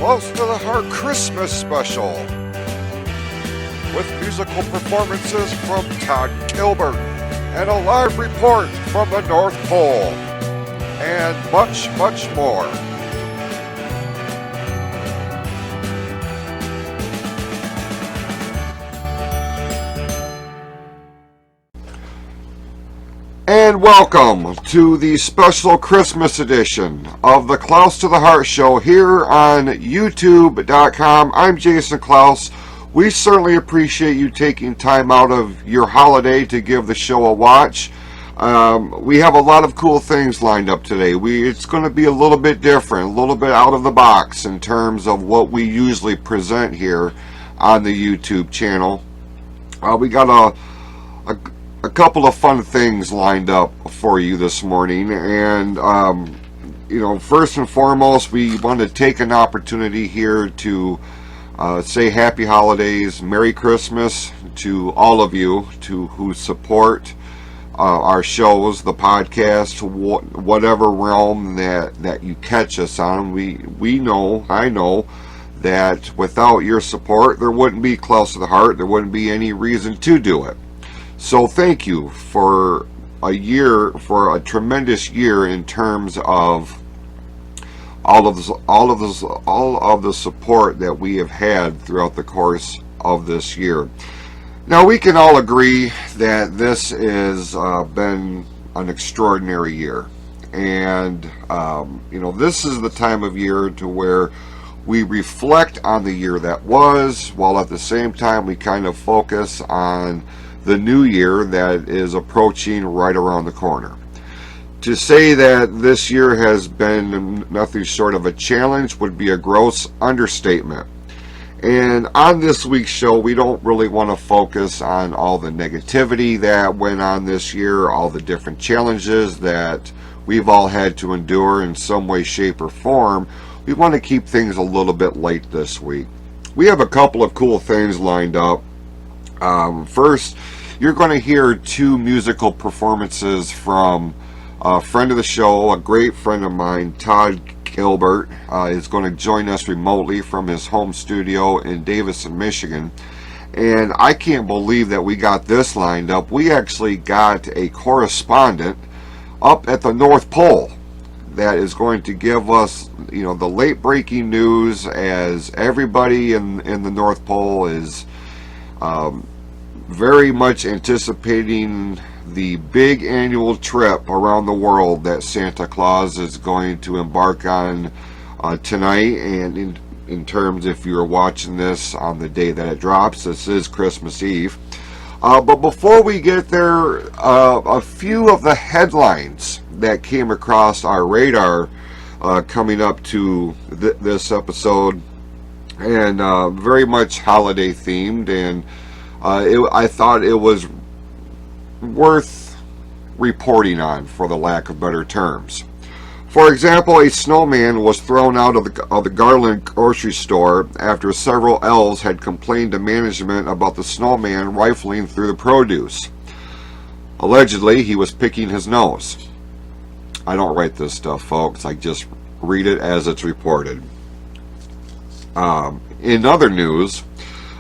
Close to the Heart Christmas special with musical performances from Todd Gilbert and a live report from the North Pole and much, much more. And welcome to the special Christmas edition of the Close to the Heart Show here on YouTube.com. I'm Jason Klaus. We certainly appreciate you taking time out of your holiday to give the show a watch. We have a lot of cool things lined up today. It's going to be a little bit different, a little bit out of the box in terms of what we usually present here on the YouTube channel. We got a couple of fun things lined up for you this morning, and first and foremost, we want to take an opportunity here to say happy holidays, Merry Christmas to all of you who support our shows, the podcast, whatever realm that you catch us on. I know that without your support, there wouldn't be Close to the Heart. There wouldn't be any reason to do it. So thank you for a tremendous year in terms of all of the support that we have had throughout the course of this year. Now, we can all agree that this has been an extraordinary year, and this is the time of year to where we reflect on the year that was, while at the same time we kind of focus on the new year that is approaching right around the corner. To say that this year has been nothing short of a challenge would be a gross understatement. And on this week's show, we don't really want to focus on all the negativity that went on this year, all the different challenges that we've all had to endure in some way, shape, or form. We want to keep things a little bit light this week. We have a couple of cool things lined up. First, you're going to hear two musical performances from a friend of the show, a great friend of mine, Todd Gilbert, is going to join us remotely from his home studio in Davison, Michigan. And I can't believe that we got this lined up. We actually got a correspondent up at the North Pole that is going to give us, the late breaking news, as everybody in the North Pole is very much anticipating the big annual trip around the world that Santa Claus is going to embark on tonight. And in terms, if you're watching this on the day that it drops, this is Christmas Eve. But before we get there, a few of the headlines that came across our radar coming up to this episode, and very much holiday themed, and I thought it was worth reporting on, for the lack of better terms. For example, a snowman was thrown out of the Garland grocery store after several elves had complained to management about the snowman rifling through the produce. Allegedly, he was picking his nose. I don't write this stuff, folks. I just read it as it's reported. In other news,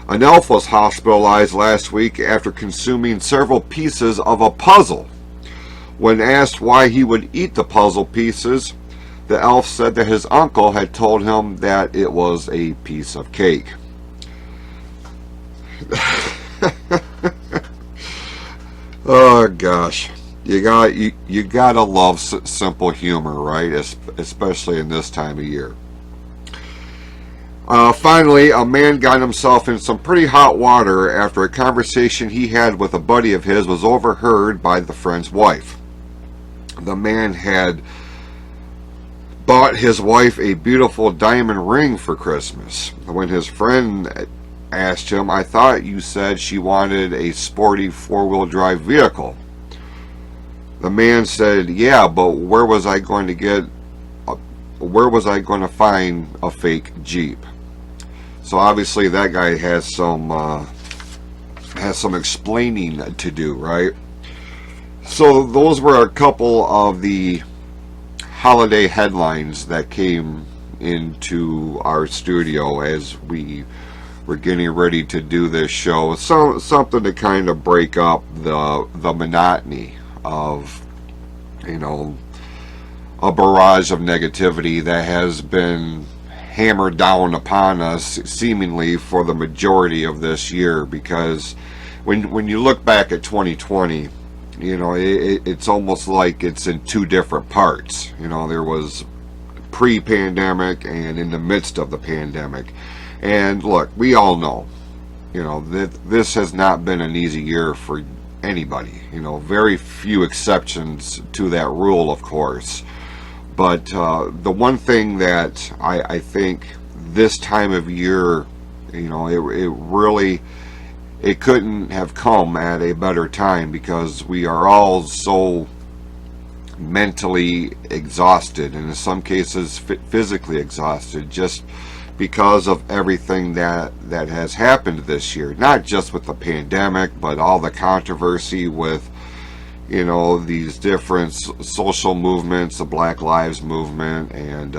an elf was hospitalized last week after consuming several pieces of a puzzle. When asked why he would eat the puzzle pieces, the elf said that his uncle had told him that it was a piece of cake. Oh gosh, you gotta love simple humor, right? Especially in this time of year. Finally, a man got himself in some pretty hot water after a conversation he had with a buddy of his was overheard by the friend's wife. The man had bought his wife a beautiful diamond ring for Christmas. When his friend asked him, "I thought you said she wanted a sporty four-wheel drive vehicle." The man said, "Yeah, but where was I going to find a fake Jeep?" So obviously that guy has some explaining to do, right? So those were a couple of the holiday headlines that came into our studio as we were getting ready to do this show. So something to kind of break up the monotony of, you know, a barrage of negativity that has been hammered down upon us seemingly for the majority of this year. Because when you look back at 2020, you know, it's almost like it's in two different parts. You know, there was pre-pandemic and in the midst of the pandemic. And look, we all know, you know, that this has not been an easy year for anybody. You know, very few exceptions to that rule, of course. But the one thing that I think this time of year, you know, it couldn't have come at a better time, because we are all so mentally exhausted, and in some cases physically exhausted, just because of everything that has happened this year. Not just with the pandemic, but all the controversy with, you know, these different social movements, the Black Lives Movement, and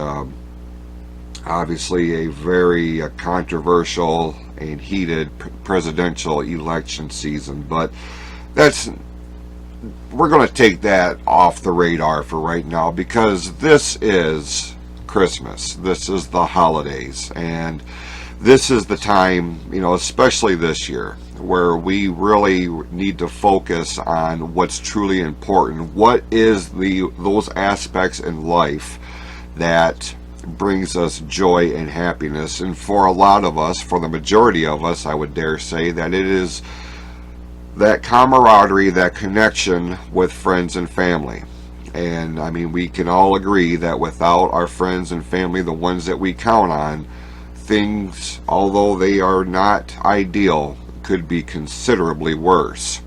obviously a very controversial and heated presidential election season. But we're going to take that off the radar for right now, because this is Christmas. This is the holidays, and this is the time, you know, especially this year, where we really need to focus on what's truly important. What is those aspects in life that brings us joy and happiness? And for a lot of us, for the majority of us, I would dare say that it is that camaraderie, that connection with friends and family. And I mean, we can all agree that without our friends and family, the ones that we count on, things, although they are not ideal, could be considerably worse.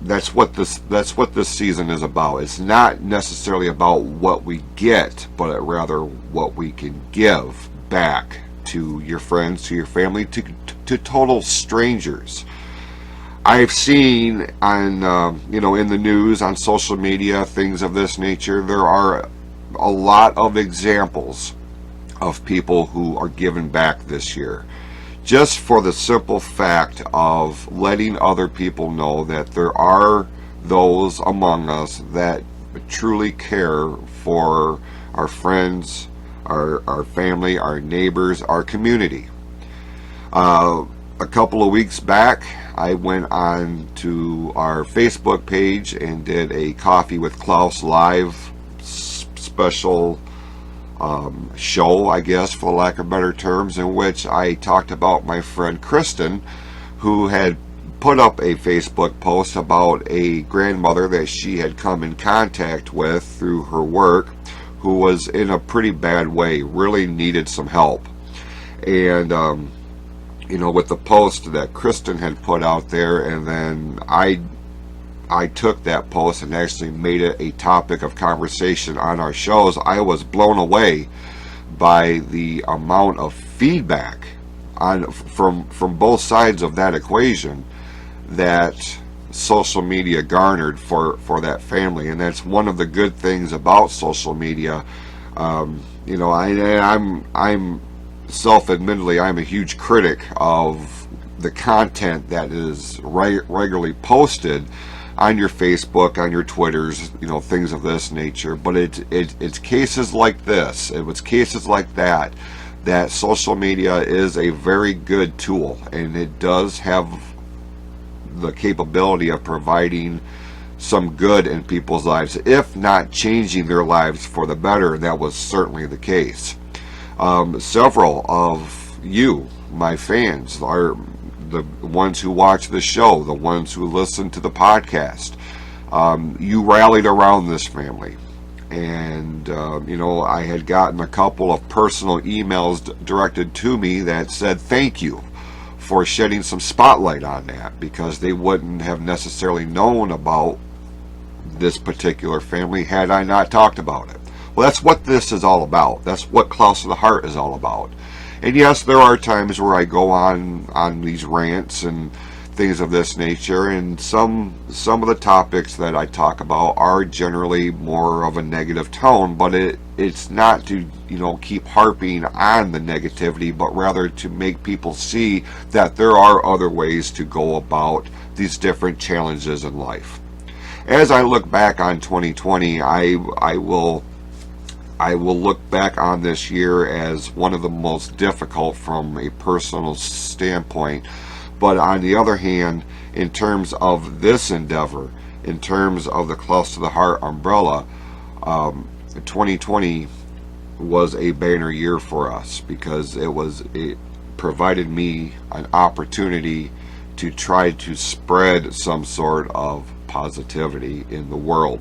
That's what this season is about. It's not necessarily about what we get, but rather what we can give back to your friends, to your family, to total strangers. I've seen on, you know, in the news, on social media, things of this nature. There are a lot of examples of people who are giving back this year, just for the simple fact of letting other people know that there are those among us that truly care for our friends, our family, our neighbors, our community. A couple of weeks back, I went on to our Facebook page and did a Coffee with Klaus live special show, I guess, for lack of better terms, in which I talked about my friend Kristen, who had put up a Facebook post about a grandmother that she had come in contact with through her work, who was in a pretty bad way, really needed some help. And you know, with the post that Kristen had put out there, and then I took that post and actually made it a topic of conversation on our shows. I was blown away by the amount of feedback from both sides of that equation that social media garnered for that family. And that's one of the good things about social media. You know, I'm self-admittedly, I'm a huge critic of the content that is regularly posted on your Facebook, on your Twitters, you know, things of this nature. But it's cases like this, it was cases like that social media is a very good tool, and it does have the capability of providing some good in people's lives, if not changing their lives for the better. That was certainly the case. Several of you, my fans, are the ones who watch the show, the ones who listen to the podcast. You rallied around this family. And, you know, I had gotten a couple of personal emails directed to me that said thank you for shedding some spotlight on that, because they wouldn't have necessarily known about this particular family had I not talked about it. Well, that's what this is all about. That's what Klaus of the Heart is all about. And yes, there are times where I go on these rants and things of this nature, and some of the topics that I talk about are generally more of a negative tone, but it's not to, keep harping on the negativity, but rather to make people see that there are other ways to go about these different challenges in life. As I look back on 2020, I will look back on this year as one of the most difficult from a personal standpoint. But on the other hand, in terms of this endeavor, in terms of the Close to the Heart umbrella, 2020 was a banner year for us, because it provided me an opportunity to try to spread some sort of positivity in the world.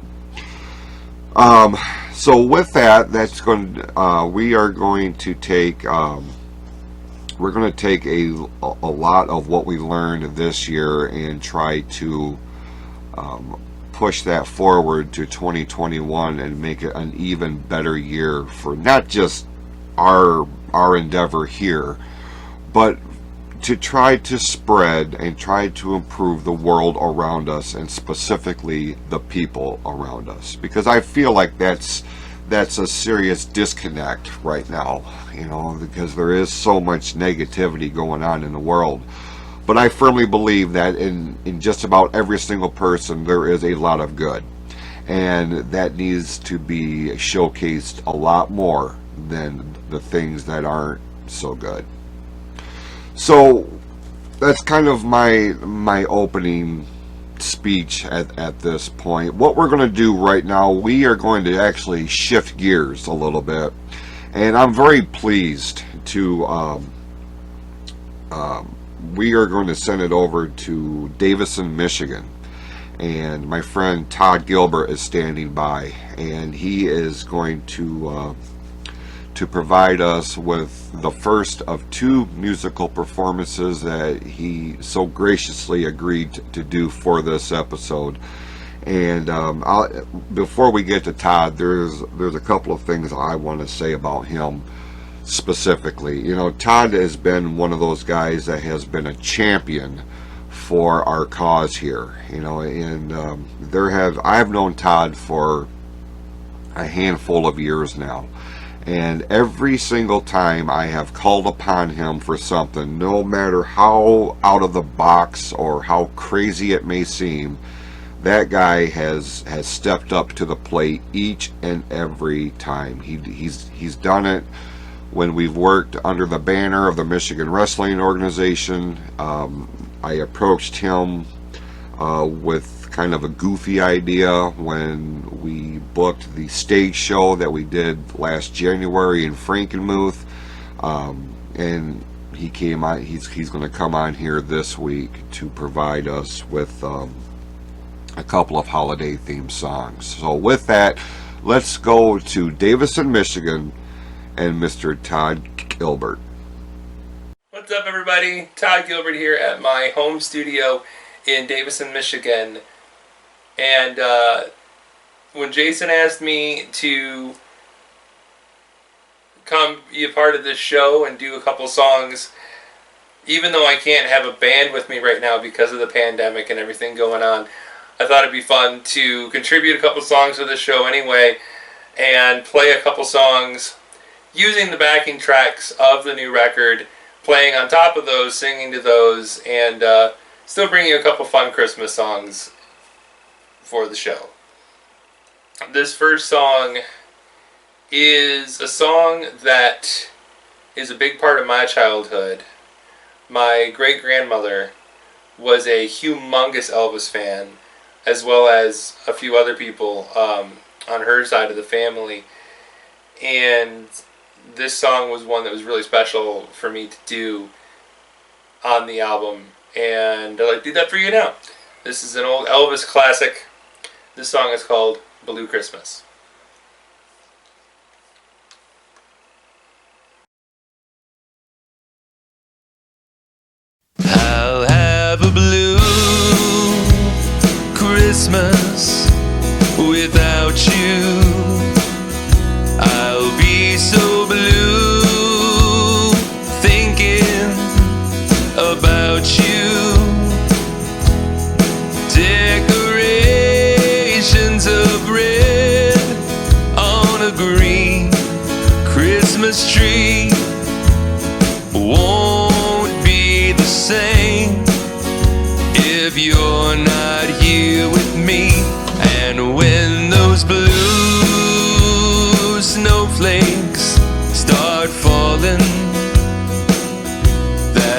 So with that, we are going to take we're going to take a lot of what we learned this year and try to push that forward to 2021 and make it an even better year for not just our endeavor here, but to try to spread and try to improve the world around us, and specifically the people around us, because I feel like that's a serious disconnect right now, because there is so much negativity going on in the world. But I firmly believe that in just about every single person there is a lot of good, and that needs to be showcased a lot more than the things that aren't so good. So that's kind of my opening speech at this point. What we're going to do right now, we are going to actually shift gears a little bit, and I'm very pleased to we are going to send it over to Davison, Michigan, and my friend Todd Gilbert is standing by, and he is going to provide us with the first of 2 musical performances that he so graciously agreed to do for this episode. And before we get to Todd, there's a couple of things I want to say about him specifically. Todd has been one of those guys that has been a champion for our cause here. And I've known Todd for a handful of years now. And every single time I have called upon him for something, no matter how out of the box or how crazy it may seem, that guy has stepped up to the plate each and every time. He's done it when we've worked under the banner of the Michigan Wrestling Organization. I approached him with kind of a goofy idea when we booked the stage show that we did last January in Frankenmuth, and he came on. He's going to come on here this week to provide us with a couple of holiday themed songs. So with that, let's go to Davison, Michigan, and Mr. Todd Gilbert. What's up, everybody? Todd Gilbert here at my home studio in Davison, Michigan. And when Jason asked me to come be a part of this show and do a couple songs, even though I can't have a band with me right now because of the pandemic and everything going on, I thought it'd be fun to contribute a couple songs to the show anyway, and play a couple songs using the backing tracks of the new record, playing on top of those, singing to those, and still bringing you a couple fun Christmas songs for the show. This first song is a song that is a big part of my childhood. My great-grandmother was a humongous Elvis fan, as well as a few other people on her side of the family. And this song was one that was really special for me to do on the album. And I'd like to do that for you now. This is an old Elvis classic. This song is called Blue Christmas. I'll have a blue Christmas without you. I'll be so blue thinking about you. Decorations of red on a green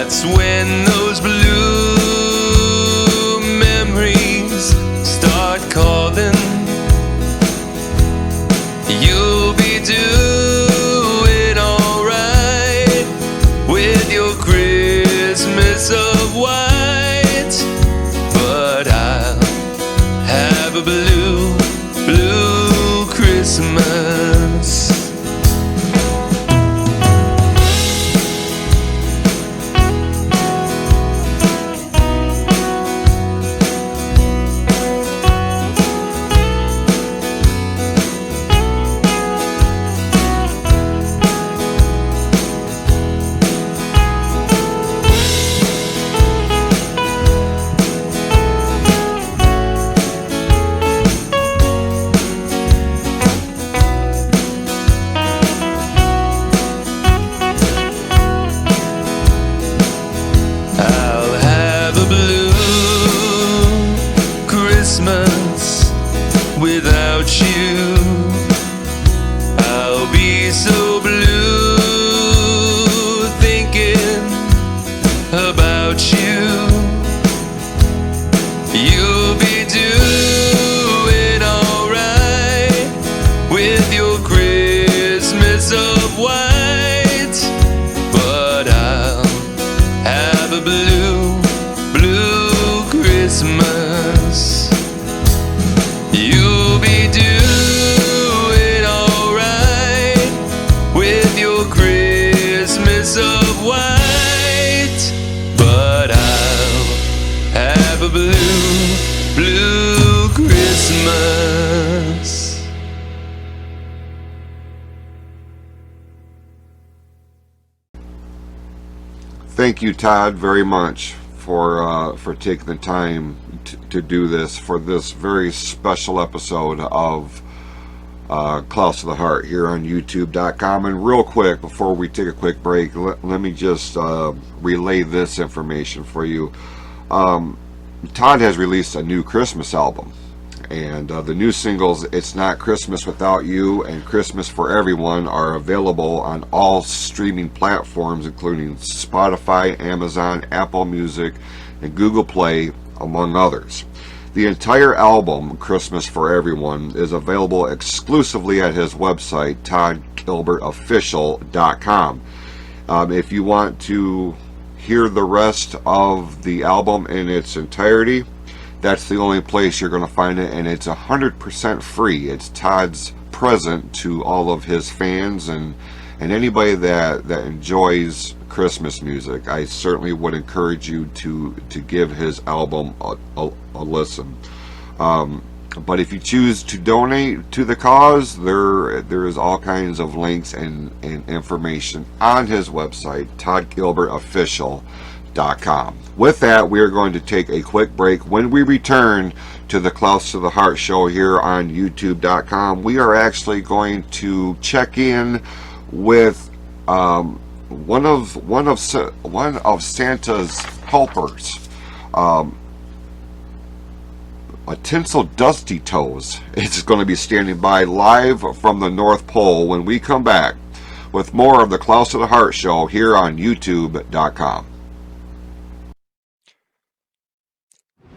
That's when those blue memories start calling. You'll be doing alright with your Christmas of white, but I'll have a blue, blue Christmas. I'll have a blue Christmas without you. I'll be so blue thinking about you. You'll be doing alright with your Christmas of white, but I'll have a blue, blue Christmas. You'll be doing alright with your Christmas of white, but I'll have a blue, blue Christmas. Thank you, Todd, very much for taking the time to do this for this very special episode of Close to the Heart here on YouTube.com. And real quick, before we take a quick break, let me just relay this information for you. Todd has released a new Christmas album, and the new singles "It's Not Christmas Without You" and "Christmas for Everyone" are available on all streaming platforms, including Spotify, Amazon, Apple Music, and Google Play, among others. The entire album, "Christmas for Everyone," is available exclusively at his website, toddgilbertofficial.com. If you want to hear the rest of the album in its entirety, that's the only place you're going to find it, and it's 100% free. It's Todd's present to all of his fans and anybody that enjoys Christmas music. I certainly would encourage you to give his album a listen. But if you choose to donate to the cause, there is all kinds of links and information on his website, toddgilbertofficial.com. With that, we are going to take a quick break. When we return to the Close to the Heart show here on YouTube.com, we are actually going to check in with one of Santa's helpers, a tinsel Dusty Toes. It's going to be standing by live from the North Pole when we come back with more of the Close to the Heart show here on YouTube.com.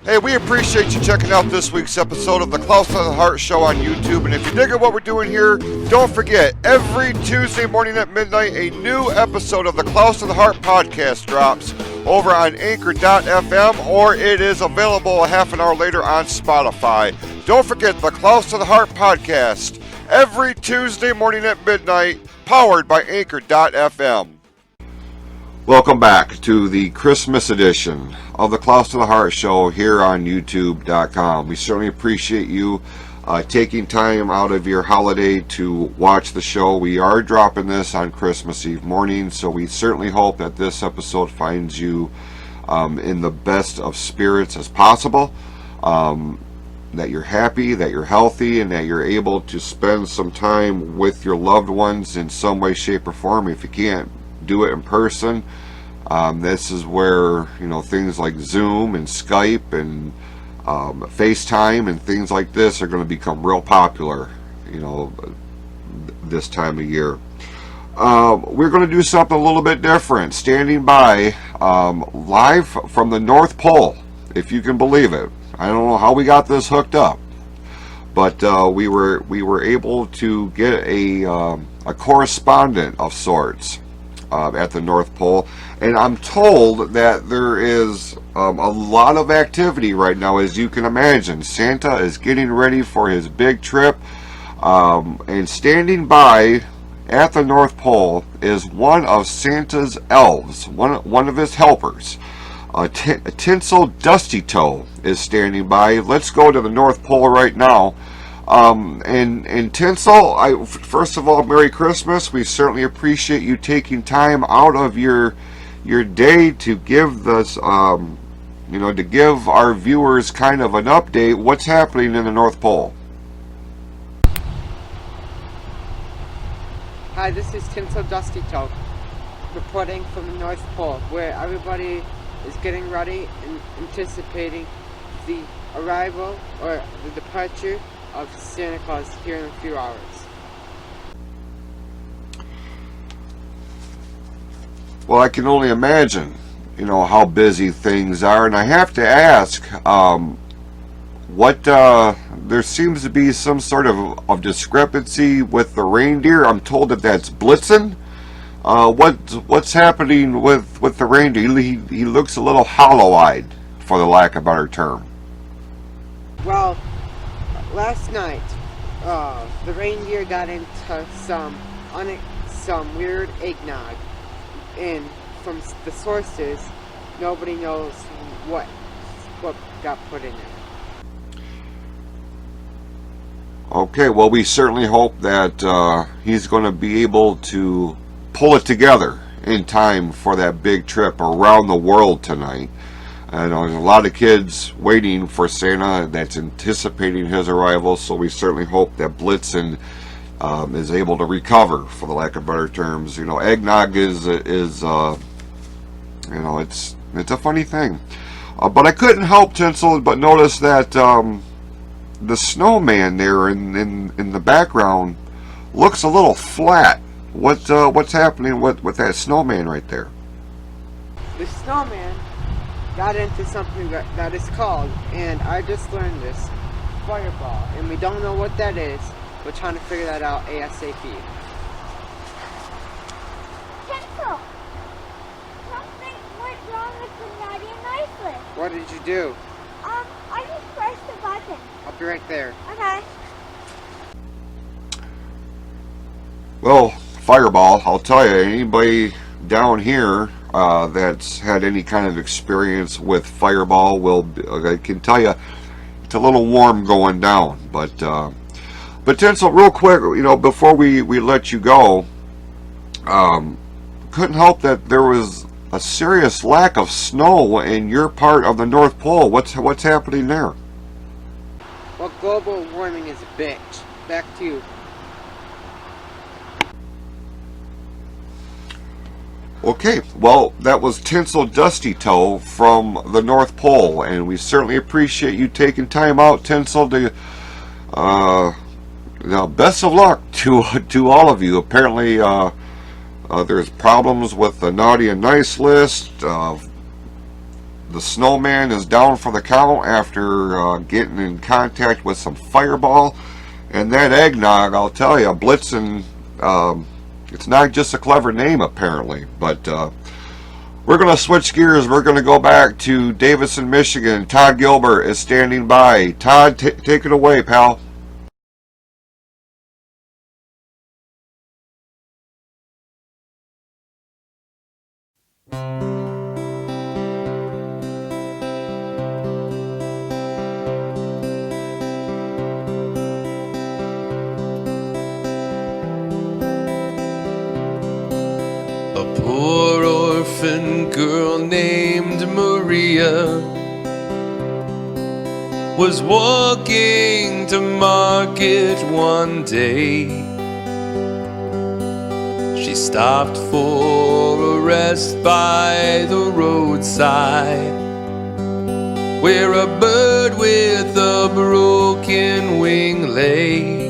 Hey, we appreciate you checking out this week's episode of the Close to the Heart show on YouTube. And if you're digging what we're doing here, don't forget, every Tuesday morning at midnight, a new episode of the Close to the Heart podcast drops over on Anchor.fm, or it is available a half an hour later on Spotify. Don't forget the Close to the Heart podcast, every Tuesday morning at midnight, powered by Anchor.fm. Welcome back to the Christmas edition of the Close to the Heart show here on YouTube.com. We certainly appreciate you taking time out of your holiday to watch the show. We are dropping this on Christmas Eve morning, so we certainly hope that this episode finds you in the best of spirits as possible, that you're happy, that you're healthy, and that you're able to spend some time with your loved ones in some way, shape, or form. If you can't do it in person, this is where things like Zoom and Skype and FaceTime and things like this are going to become real popular this time of year. we're going to do something a little bit different. Standing by, live from the North Pole, if you can believe it. I don't know how we got this hooked up, but we were able to get a correspondent of sorts at the North Pole, and I'm told that there is a lot of activity right now, as you can imagine. Santa is getting ready for his big trip, and standing by at the North Pole is one of Santa's elves, one of his helpers. Tinsel Dusty Toe is standing by. Let's go to the North Pole right now. And Tinsel, first of all, Merry Christmas. We certainly appreciate you taking time out of your day to give this, to give our viewers kind of an update. What's happening in the North Pole? Hi, this is Tinsel Dusty Toe reporting from the North Pole, where everybody is getting ready and anticipating the arrival or the departure of Santa Claus here in a few hours. Well, I can only imagine, how busy things are, and I have to ask, there seems to be some sort of discrepancy with the reindeer. I'm told that that's Blitzen. What's happening with the reindeer? He looks a little hollow-eyed, for the lack of a better term. Well, last night, the reindeer got into some weird eggnog, and from the sources, nobody knows what got put in it. Okay, well, we certainly hope that he's going to be able to pull it together in time for that big trip around the world tonight. And there's a lot of kids waiting for Santa that's anticipating his arrival, so we certainly hope that Blitzen is able to recover, for the lack of better terms. Eggnog is it's a funny thing. But I couldn't help, Tinsel, but notice that the snowman there in the background looks a little flat. What's happening with that snowman right there? The snowman got into something that is called, and I just learned this, fireball, and we don't know what that is. We're trying to figure that out ASAP. Tinsel! Something went wrong with the naughty and nice list. What did you do? I just pressed the button. I'll be right there. Okay. Well, Fireball, I'll tell you, anybody down here that's had any kind of experience with Fireball I can tell you, it's a little warm going down. But Tinsel, real quick, before we let you go, couldn't help that there was a serious lack of snow in your part of the North Pole. What's happening there? Well, global warming is a bitch. Back to you. Okay, well, that was Tinsel Dusty Toe from the North Pole, and we certainly appreciate you taking time out, Tinsel, to best of luck to all of you. Apparently there's problems with the naughty and nice list. The snowman is down for the count after getting in contact with some Fireball, and that eggnog, I'll tell you, Blitzen, it's not just a clever name apparently. But we're going to switch gears. We're going to go back to Davison, Michigan. Todd Gilbert is standing by. Todd, take it away, pal. Poor orphan girl named Maria was walking to market one day. She stopped for a rest by the roadside, where a bird with a broken wing lay.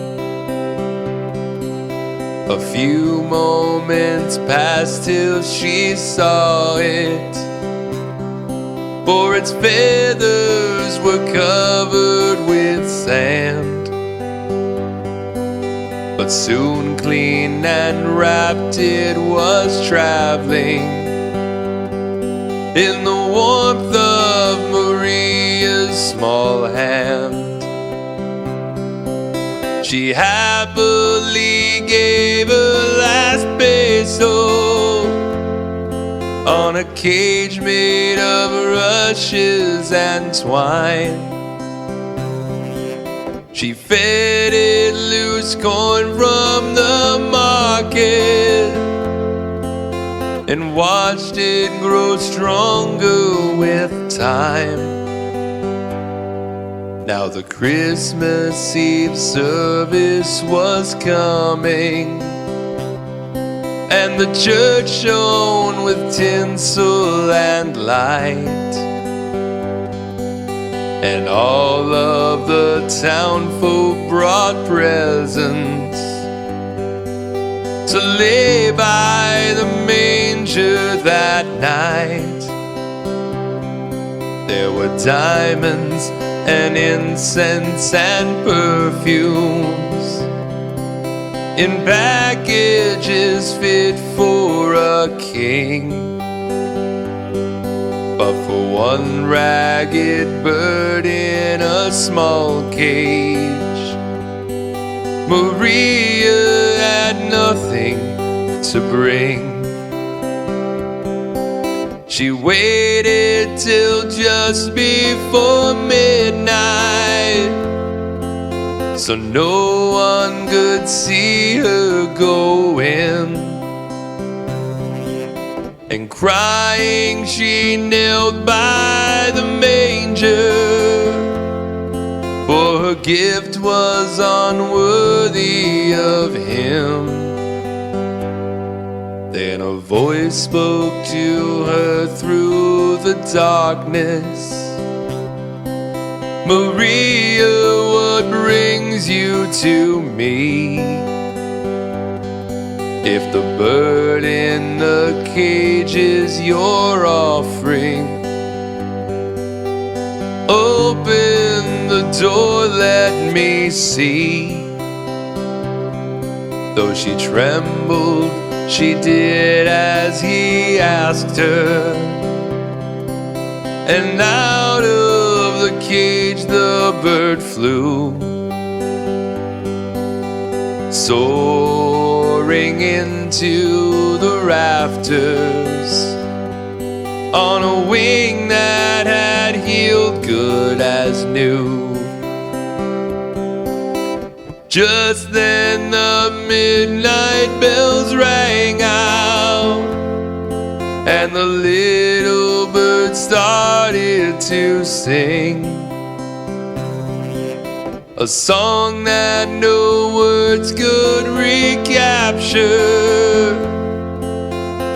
A few moments passed till she saw it, for its feathers were covered with sand. But soon clean and wrapped it was traveling in the warmth of Maria's small hand. She happily gave her last peso on a cage made of rushes and twine. She fed it loose corn from the market and watched it grow stronger with time. Now the Christmas Eve service was coming, and the church shone with tinsel and light, and all of the townfolk brought presents to lay by the manger that night. There were diamonds and incense and perfumes in packages fit for a king. But for one ragged bird in a small cage, Maria had nothing to bring. She waited till just before midnight, so no one could see her go in. And crying she knelt by the manger, for her gift was unworthy of him. Then a voice spoke to her through the darkness, Maria, what brings you to me? If the bird in the cage is your offering, open the door, let me see. Though she trembled, she did as he asked her, and out of the cage the bird flew, soaring into the rafters on a wing that had healed good as new. Just then the midnight bells rang out, and the little bird started to sing a song that no words could recapture,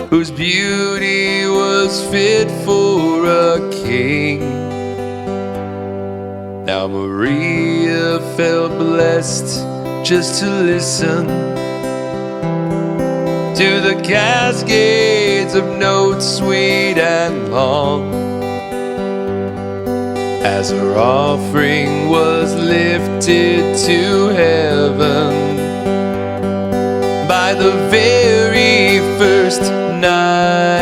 whose beauty was fit for a king. Now Maria felt blessed just to listen to the cascades of notes sweet and long, as her offering was lifted to heaven by the very first nightingale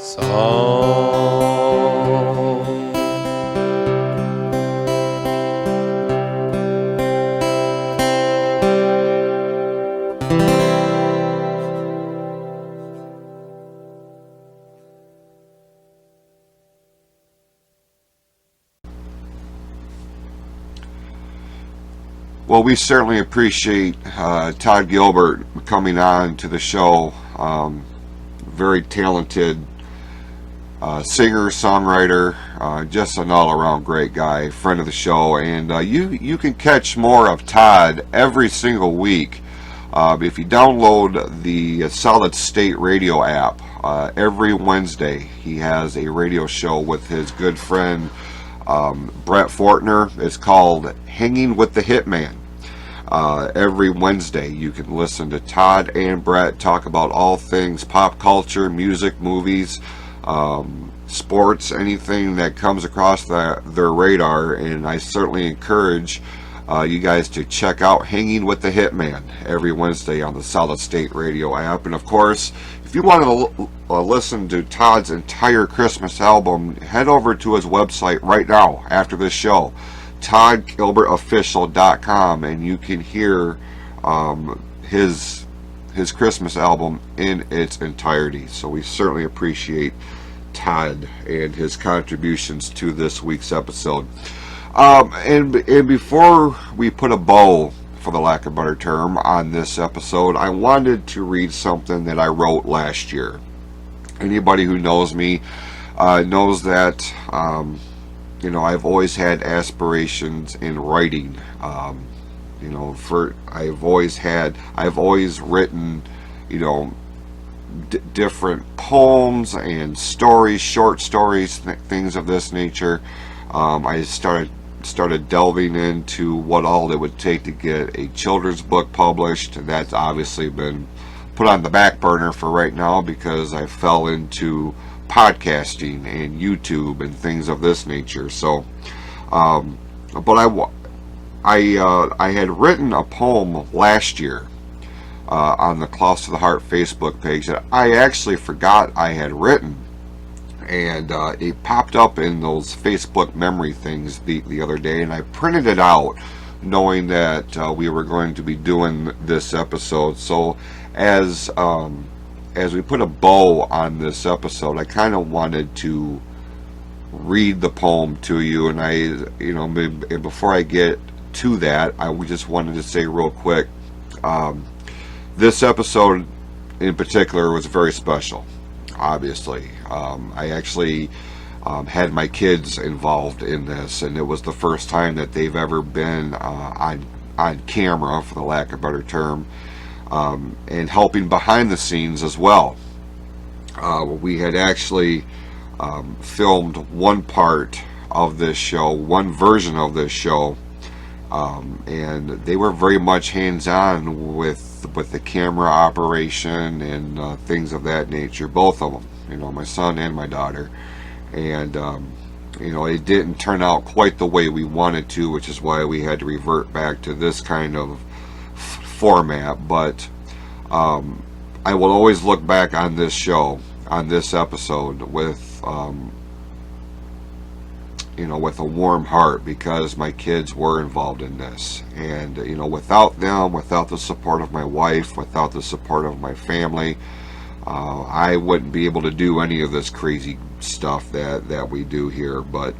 song. Well, we certainly appreciate Todd Gilbert coming on to the show. Very talented singer, songwriter, just an all-around great guy, friend of the show. And you can catch more of Todd every single week if you download the Solid State Radio app. Every Wednesday he has a radio show with his good friend Brett Fortner. It's called Hanging with the Hitman. every Wednesday. You can listen to Todd and Brett talk about all things pop culture, music, movies, sports, anything that comes across their radar. And I certainly encourage you guys to check out Hanging with the Hitman every Wednesday on the Solid State Radio app. And of course, if you want to listen to Todd's entire Christmas album, head over to his website right now after this show, toddgilbertofficial.com, and you can hear his Christmas album in its entirety. So we certainly appreciate Todd and his contributions to this week's episode. And before we put a bow, for the lack of a better term, on this episode, I wanted to read something that I wrote last year. Anybody who knows me knows that I've always had aspirations in writing. I've always written, different poems and stories, short stories, things of this nature. I started delving into what all it would take to get a children's book published, and that's obviously been put on the back burner for right now because I fell into podcasting and YouTube and things of this nature. So, but I had written a poem last year on the Close to the Heart Facebook page that I actually forgot I had written. And it popped up in those Facebook memory things the other day, and I printed it out knowing that we were going to be doing this episode. So as we put a bow on this episode, I kind of wanted to read the poem to you. And before I get to that, I just wanted to say real quick, this episode in particular was very special. Obviously, I actually had my kids involved in this, and it was the first time that they've ever been on camera, for the lack of a better term, and helping behind the scenes as well. We had actually filmed one part of this show, one version of this show, and they were very much hands-on with the camera operation and things of that nature, both of them, my son and my daughter. And it didn't turn out quite the way we wanted to, which is why we had to revert back to this kind of format. But I will always look back on this show, on this episode, with with a warm heart, because my kids were involved in this. And without them, without the support of my wife, without the support of my family, I wouldn't be able to do any of this crazy stuff that we do here. But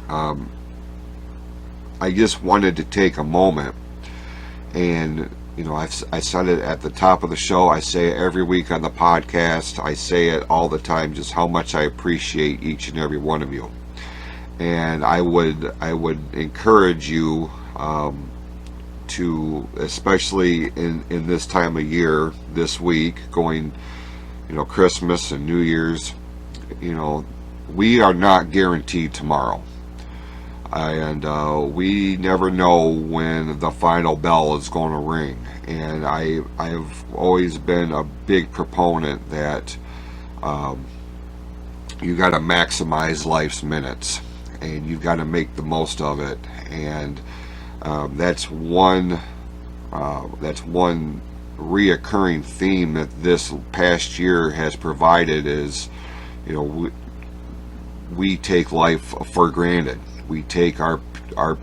I just wanted to take a moment, and I said it at the top of the show, I say it every week on the podcast, I say it all the time, just how much I appreciate each and every one of you. And I would encourage you to, especially in this time of year, this week, going, Christmas and New Year's, we are not guaranteed tomorrow. And we never know when the final bell is going to ring. And I've always been a big proponent that you got to maximize life's minutes, and you've got to make the most of it. And that's one reoccurring theme that this past year has provided is, we take life for granted. We take our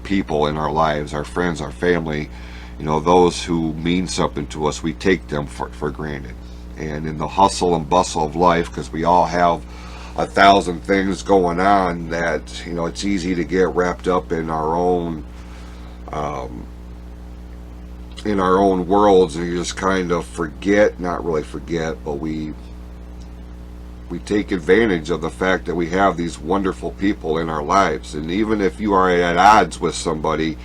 people in our lives, our friends, our family, those who mean something to us, we take them for granted. And in the hustle and bustle of life, because we all have 1,000 things going on, that it's easy to get wrapped up in our own worlds, and you just kind of forget, not really forget, but we take advantage of the fact that we have these wonderful people in our lives. And even if you are at odds with somebody,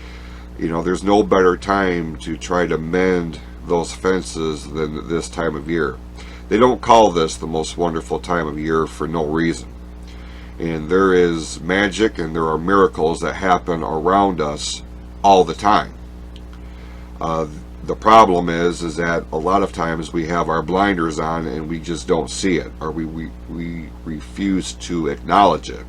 there's no better time to try to mend those fences than this time of year. They don't call this the most wonderful time of year for no reason. And there is magic and there are miracles that happen around us all the time. The problem is that a lot of times we have our blinders on and we just don't see it, or we refuse to acknowledge it.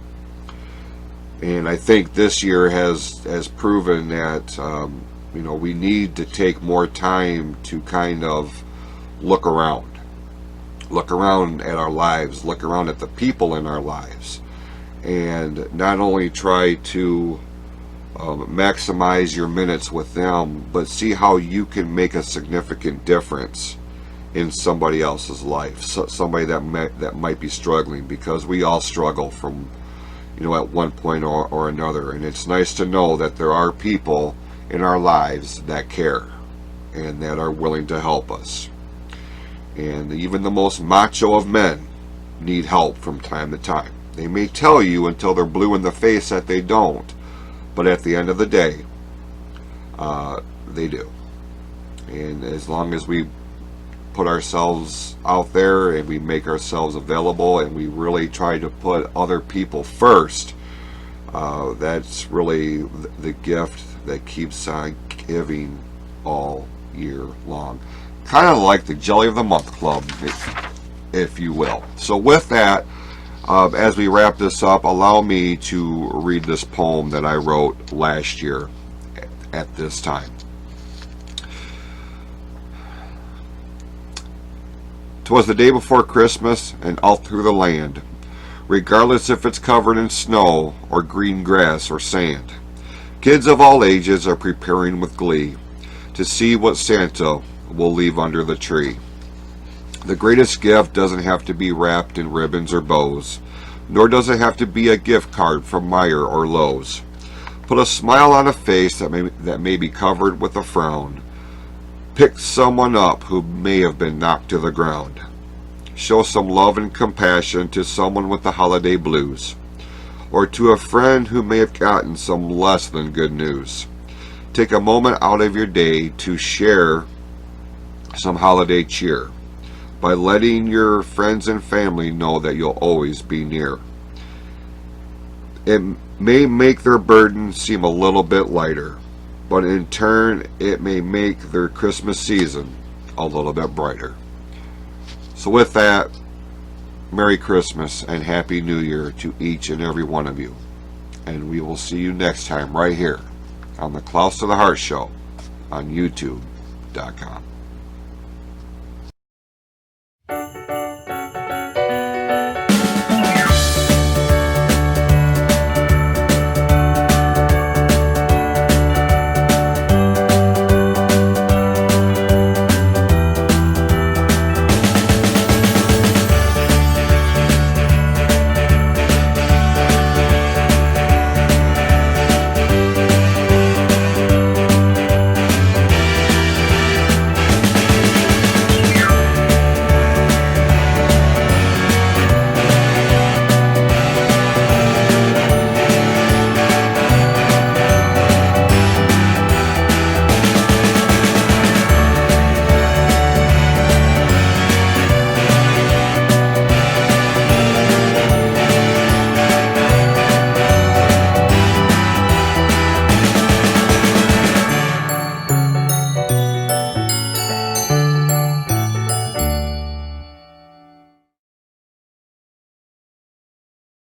And I think this year has proven that we need to take more time to kind of look around at our lives, look around at the people in our lives, and not only try to maximize your minutes with them, but see how you can make a significant difference in somebody else's life, somebody that might be struggling, because we all struggle from at one point or another. And it's nice to know that there are people in our lives that care and that are willing to help us. And even the most macho of men need help from time to time. They may tell you until they're blue in the face that they don't, but at the end of the day, they do. And as long as we put ourselves out there and we make ourselves available and we really try to put other people first, that's really the gift that keeps on giving all year long. Kind of like the Jelly of the Month Club, if you will. So with that, as we wrap this up, allow me to read this poem that I wrote last year at this time. 'Twas the day before Christmas, and all through the land, regardless if it's covered in snow or green grass or sand, kids of all ages are preparing with glee to see what Santa will leave under the tree. The greatest gift doesn't have to be wrapped in ribbons or bows, nor does it have to be a gift card from Meijer or Lowe's. Put a smile on a face that may be covered with a frown. Pick someone up who may have been knocked to the ground. Show some love and compassion to someone with the holiday blues, or to a friend who may have gotten some less than good news. Take a moment out of your day to share some holiday cheer by letting your friends and family know that you'll always be near. It may make their burden seem a little bit lighter, but in turn it may make their Christmas season a little bit brighter. So with that, Merry Christmas and Happy New Year to each and every one of you. And we will see you next time right here on the Close to the Heart Show on YouTube.com.